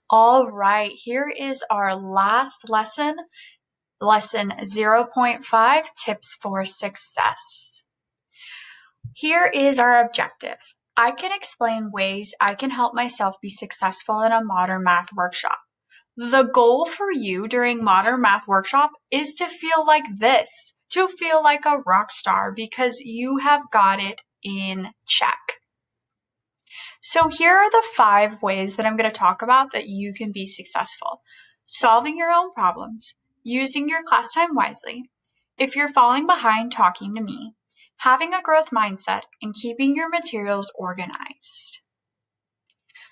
All right, here is our last lesson, lesson 0.5, tips for success. Here is our objective. I can explain ways I can help myself be successful in a modern math workshop. The goal for you during modern math workshop is to feel like this, to feel like a rock star because you have got it in check. So here are the 5 ways that I'm going to talk about that you can be successful. Solving your own problems, using your class time wisely, if you're falling behind, talking to me, having a growth mindset, and keeping your materials organized.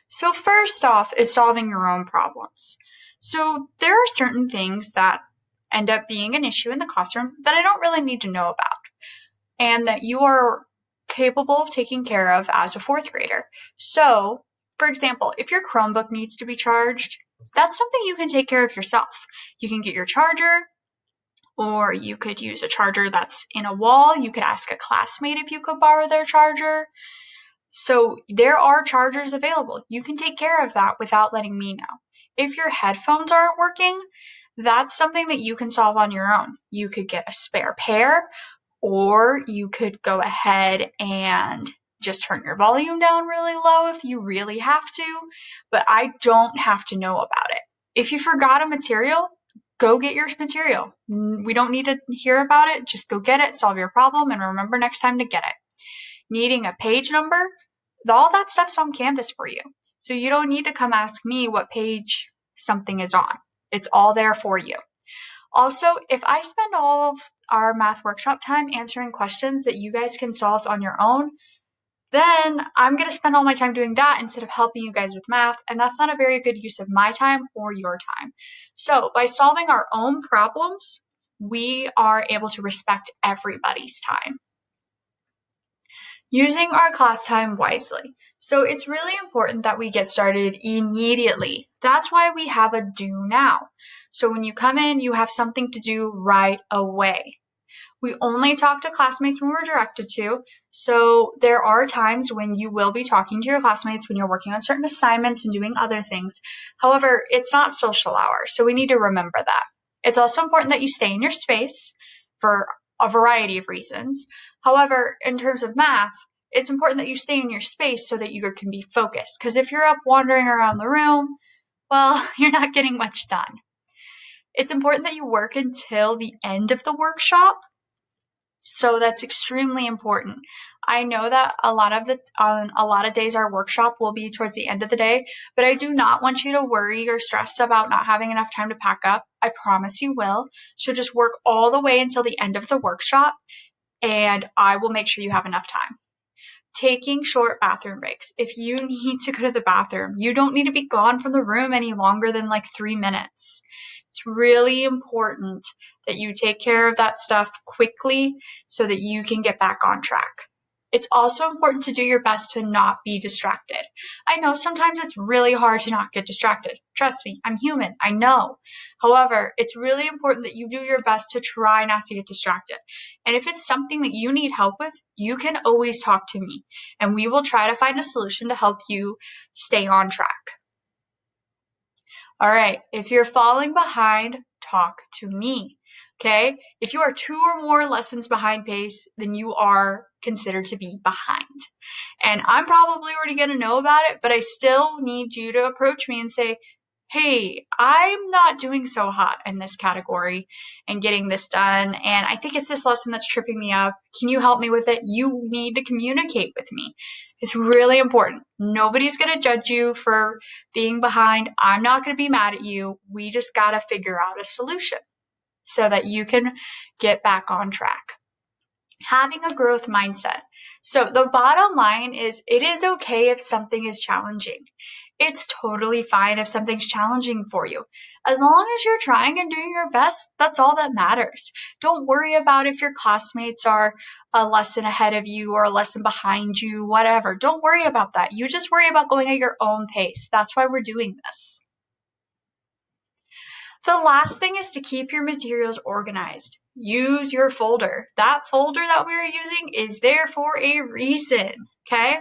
So first off is solving your own problems. So there are certain things that end up being an issue in the classroom that I don't really need to know about and that you are capable of taking care of as a 4th grader. So, for example, if your Chromebook needs to be charged, that's something you can take care of yourself. You can get your charger, or you could use a charger that's in a wall. You could ask a classmate if you could borrow their charger. So there are chargers available. You can take care of that without letting me know. If your headphones aren't working, that's something that you can solve on your own. You could get a spare pair, or you could go ahead and just turn your volume down really low if you really have to, but I don't have to know about it. If you forgot a material, go get your material. We don't need to hear about it. Just go get it, solve your problem, and remember next time to get it. Needing a page number, all that stuff's on Canvas for you. So you don't need to come ask me what page something is on. It's all there for you. Also, if I spend all of our math workshop time answering questions that you guys can solve on your own, then I'm going to spend all my time doing that instead of helping you guys with math, and that's not a very good use of my time or your time. So by solving our own problems, we are able to respect everybody's time. Using our class time wisely. So it's really important that we get started immediately. That's why we have a do now. So when you come in, you have something to do right away. We only talk to classmates when we're directed to. So there are times when you will be talking to your classmates when you're working on certain assignments and doing other things. However, it's not social hour, so we need to remember that. It's also important that you stay in your space for a variety of reasons. However, in terms of math, it's important that you stay in your space so that you can be focused. Because if you're up wandering around the room, well, you're not getting much done. It's important that you work until the end of the workshop. So that's extremely important. I know that on a lot of days our workshop will be towards the end of the day, but I do not want you to worry or stress about not having enough time to pack up. I promise you will. So just work all the way until the end of the workshop, and I will make sure you have enough time. Taking short bathroom breaks. If you need to go to the bathroom, you don't need to be gone from the room any longer than like 3 minutes. It's really important that you take care of that stuff quickly so that you can get back on track. It's also important to do your best to not be distracted. I know sometimes it's really hard to not get distracted. Trust me, I'm human, I know. However, it's really important that you do your best to try not to get distracted. And if it's something that you need help with, you can always talk to me, and we will try to find a solution to help you stay on track. All right, if you're falling behind, talk to me, okay? If you are 2 or more lessons behind pace, then you are considered to be behind. And I'm probably already going to know about it, but I still need you to approach me and say, hey, I'm not doing so hot in this category and getting this done, and I think it's this lesson that's tripping me up. Can you help me with it? You need to communicate with me. It's really important. Nobody's going to judge you for being behind. I'm not going to be mad at you. We just got to figure out a solution so that you can get back on track. Having a growth mindset. So the bottom line is it is okay if something is challenging. It's totally fine if something's challenging for you. As long as you're trying and doing your best, that's all that matters. Don't worry about if your classmates are a lesson ahead of you or a lesson behind you, whatever. Don't worry about that. You just worry about going at your own pace. That's why we're doing this. The last thing is to keep your materials organized. Use your folder. That folder that we're using is there for a reason, okay?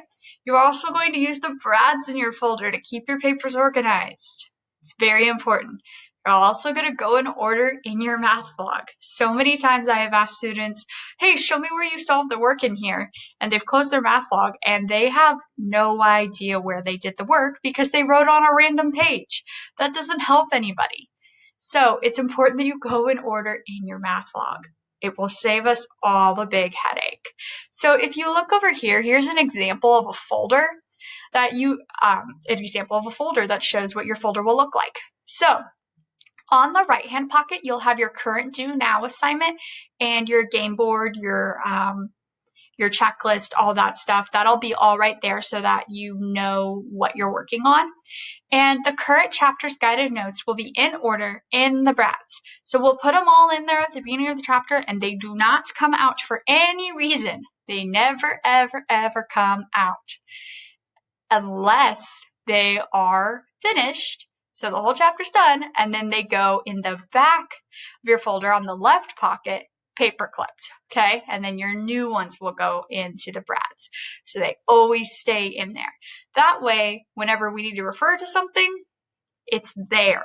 You're also going to use the brads in your folder to keep your papers organized. It's very important. You're also going to go in order in your math log. So many times I have asked students, hey, show me where you solved the work in here. And they've closed their math log and they have no idea where they did the work because they wrote on a random page. That doesn't help anybody. So it's important that you go in order in your math log. It will save us all a big headache. So if you look over here, here's an example of a folder that shows what your folder will look like. So on the right-hand pocket, you'll have your current due now assignment and your game board, your checklist, all that stuff. That'll be all right there so that you know what you're working on. And the current chapter's guided notes will be in order in the BRATS. So we'll put them all in there at the beginning of the chapter, and they do not come out for any reason. They never, ever, ever come out unless they are finished. So the whole chapter's done, and then they go in the back of your folder on the left pocket, paper clipped, okay? And then your new ones will go into the BRATS. So they always stay in there. That way, whenever we need to refer to something, it's there.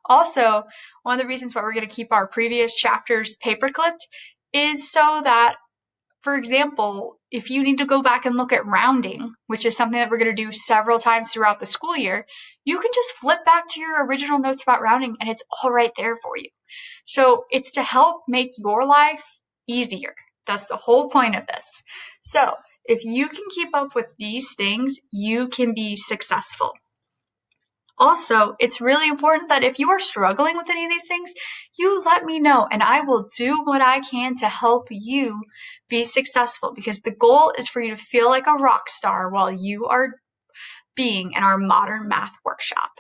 Also, one of the reasons why we're going to keep our previous chapters paper clipped is so that, for example, if you need to go back and look at rounding, which is something that we're going to do several times throughout the school year, you can just flip back to your original notes about rounding and it's all right there for you. So it's to help make your life easier. That's the whole point of this. So if you can keep up with these things, you can be successful. Also, it's really important that if you are struggling with any of these things, you let me know and I will do what I can to help you be successful, because the goal is for you to feel like a rock star while you are being in our modern math workshop.